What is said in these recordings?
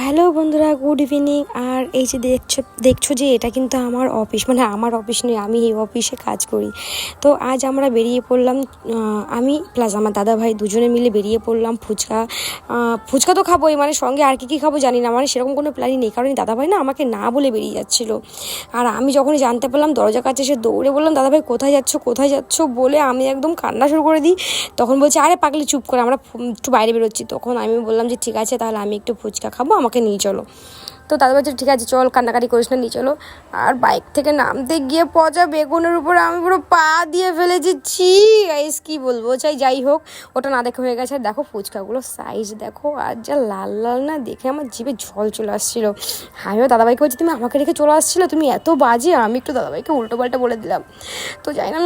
Hello বন্ধুরা, good evening. আর এই যে দেখছো যে এটা কিন্তু আমার অফিস, মানে আমার অফিস নয়, আমি এই অফিসে কাজ করি। তো আজ আমরা বেরিয়ে পড়লাম, আমি প্লাস আমার দাদা ভাই দুজনে মিলে বেরিয়ে পড়লাম। ফুচকা তো খাবোই, মানে সঙ্গে আর কি খাবো জানি না, মানে সেরকম কোনো প্ল্যানই নেই, কারণ দাদা ভাই না আমাকে না বলে বেরিয়ে যাচ্ছিলো। আর আমি যখনই জানতে পারলাম দরজার কাছে এসে দৌড়ে বললাম, দাদা ভাই কোথায় যাচ্ছ বলে আমি একদম কান্না শুরু করে দিই। তখন বলছে, আরে পাগলি চুপ করে, আমরা একটু বাইরে বেরোচ্ছি। তখন আমি বললাম যে ঠিক আছে, তাহলে আমি একটু ফুচকা খাবো, আমাকে নিয়ে চলো। তো দাদা বলছে ঠিক আছে চল, কান্নাকাটি করিস না, নিয়ে চলো। আর বাইক থেকে নামতে গিয়ে পচা বেগুনের উপরে আমি পুরো পা দিয়ে ফেলেছি। ছি গাইস, কি বলবো, যাই হোক, ওটা না দেখে হয়ে গেছে। আর দেখো ফুচকাগুলো সাইজ দেখো, আর যা লাল লাল না, দেখে আমার জিভে জল চলে আসছিলো। আমিও দাদাভাইকে বলছি, তুমি আমাকে রেখে চলে আসছিলো, তুমি এত বাজে। আমি একটু দাদাভাইকে উল্টো পাল্টা বলে দিলাম। তো যাই না,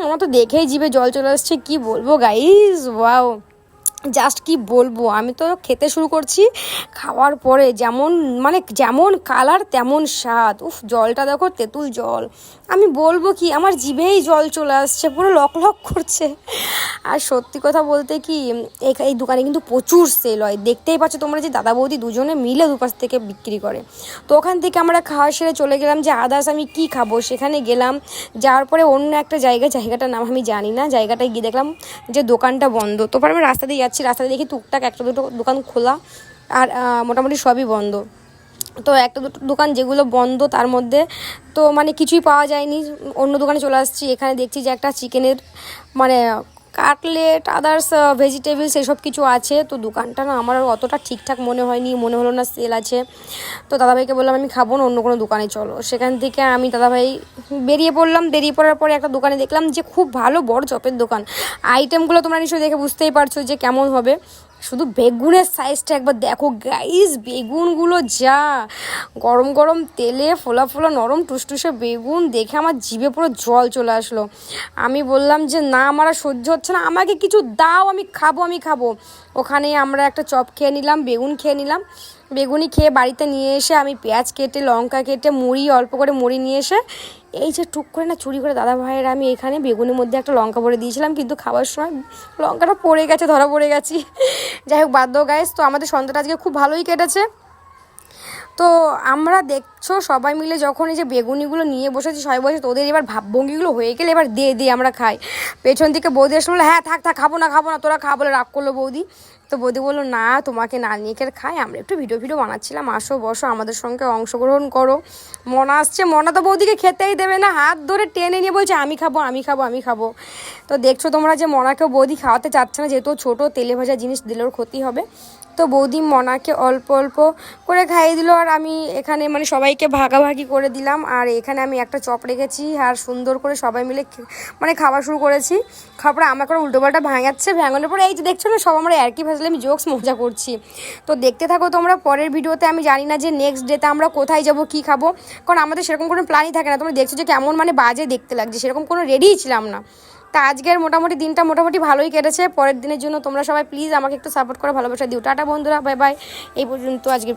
আমার তো দেখেই জিভে জল চলে আসছে, কি বলবো গাইস, ওয়াও, জাস্ট কি বলবো। আমি তো খেতে শুরু করছি, খাওয়ার পরে যেমন কালার তেমন স্বাদ। উফ, জলটা দেখো, তেঁতুল জল। আমি বলবো কি, আমার জিভেই জল চলে আসছে, পুরো লক লক করছে। আর সত্যি কথা বলতে কি, এই দোকানে কিন্তু প্রচুর সেল হয়, দেখতেই পাচ্ছ তোমরা যে দাদা বৌদি দুজনে মিলে দুপাশ থেকে বিক্রি করে। তো ওখান থেকে আমরা খাওয়া সেরে চলে গেলাম যে আদার্স আমি কি খাবো, সেখানে গেলাম। যাওয়ার পরে অন্য একটা জায়গাটার নাম আমি জানি না, জায়গাটায় গিয়ে দেখলাম যে দোকানটা বন্ধ। তো পরে আমি রাস্তা দিয়ে যাচ্ছি, রাস্তায় দেখি টুকটাক একটা দুটো দোকান খোলা, আর মোটামুটি সবই বন্ধ। তো একটা দুটো দোকান যেগুলো বন্ধ তার মধ্যে তো মানে কিছুই পাওয়া যায়নি, অন্য দোকানে চলে আসছি। এখানে দেখছি যে একটা চিকেনের মানে কাটলেট, আদার্স ভেজিটেবলস এসব কিছু আছে। তো দোকানটা না আমার অতটা ঠিকঠাক মনে হয়নি, মনে হলো না সেল আছে। তো দাদাভাইকে বললাম আমি খাবো না, অন্য কোনো দোকানে চলো। সেখান থেকে আমি দাদাভাই বেরিয়ে পড়লাম। বেরিয়ে পড়ার পরে একটা দোকানে দেখলাম যে খুব ভালো বড় চপের দোকান। আইটেমগুলো তোমরা নিশ্চয়ই দেখে বুঝতেই পারছো যে কেমন হবে। শুধু বেগুনের সাইজটা একবার দেখো গাইস, বেগুনগুলো যা গরম গরম তেলে ফোলা ফোলা নরম টুসটুসে বেগুন দেখে আমার জিভে পুরো জল চলে আসলো। আমি বললাম যে না, আমার আর সহ্য হচ্ছে না, আমাকে কিছু দাও, আমি খাবো। ওখানে আমরা একটা চপ খেয়ে নিলাম, বেগুন খেয়ে নিলাম। বেগুনি খেয়ে বাড়িতে নিয়ে এসে আমি পেঁয়াজ কেটে, লঙ্কা কেটে, অল্প করে মুড়ি নিয়ে এসে এই যে টুক করে না চুরি করে দাদা ভাইয়ের আমি এখানে বেগুনের মধ্যে একটা লঙ্কা ভরে দিয়েছিলাম, কিন্তু খাওয়ার সময় লঙ্কাটা পড়ে গেছে, ধরা পড়ে গেছি। যাই হোক, বাধ্য গাইস। তো আমাদের সন্ধ্যাটা আজকে খুব ভালোই কেটেছে। তো আমরা দেখছো সবাই মিলে যখন এই যে বেগুনিগুলো নিয়ে বসেছি, সবাই বসে তোদের এবার ভাবভঙ্গিগুলো হয়ে গেলে এবার দে আমরা খাই। পেছন থেকে বৌদি এসে বললো, হ্যাঁ থাক খাবো না, তোরা খা বলে রাগ করলো বৌদি। তো বৌদি বললো না, তোমাকে না নিয়ে খাই, আমরা একটু ভিডিও বানাচ্ছিলাম, আসো বসো আমাদের সঙ্গে অংশগ্রহণ করো। মনা আসছে, মনা তো বৌদিকে খেতেই দেবে না, হাত ধরে টেনে নিয়ে বলছে আমি খাবো। তো দেখছো তোমরা যে মনাকেও বৌদি খাওয়াতে চাচ্ছে না, যেহেতু ছোটো, তেলে ভাজা জিনিস দিলেও ক্ষতি হবে। তো বৌদি মনাকে অল্প অল্প করে খাইয়ে দিল, আর আমি এখানে মানে সবাইকে ভাগাভাগি করে দিলাম। আর এখানে আমি একটা চপ রেখেছি, আর সুন্দর করে সবাই মিলে মানে খাওয়া শুরু করেছি। খাওয়ার পরে আমার করে উল্টোপাল্টা ভাঙানোর পরে এই যে দেখছো না, সব আমরা আর কি ভাজলে আমি জোকস মজা করছি। তো দেখতে থাকো তোমরা পরের ভিডিওতে। আমি জানি না যে নেক্সট ডেতে আমরা কোথায় যাব, কি খাবো, কারণ আমাদের সেরকম কোনো প্ল্যানই থাকে না। তোমরা দেখছো যে কেমন মানে বাজে দেখতে লাগছে, সেরকম কোনো রেডিই ছিলাম না। তা আজকের মোটামুটি দিনটা ভালোই কেটেছে। পরের দিনের জন্য তোমরা সবাই প্লিজ আমাকে একটু সাপোর্ট করে ভালোবাসা দিও। টাটা বন্ধুরা, বাই বাই। এই পর্যন্ত আজকে।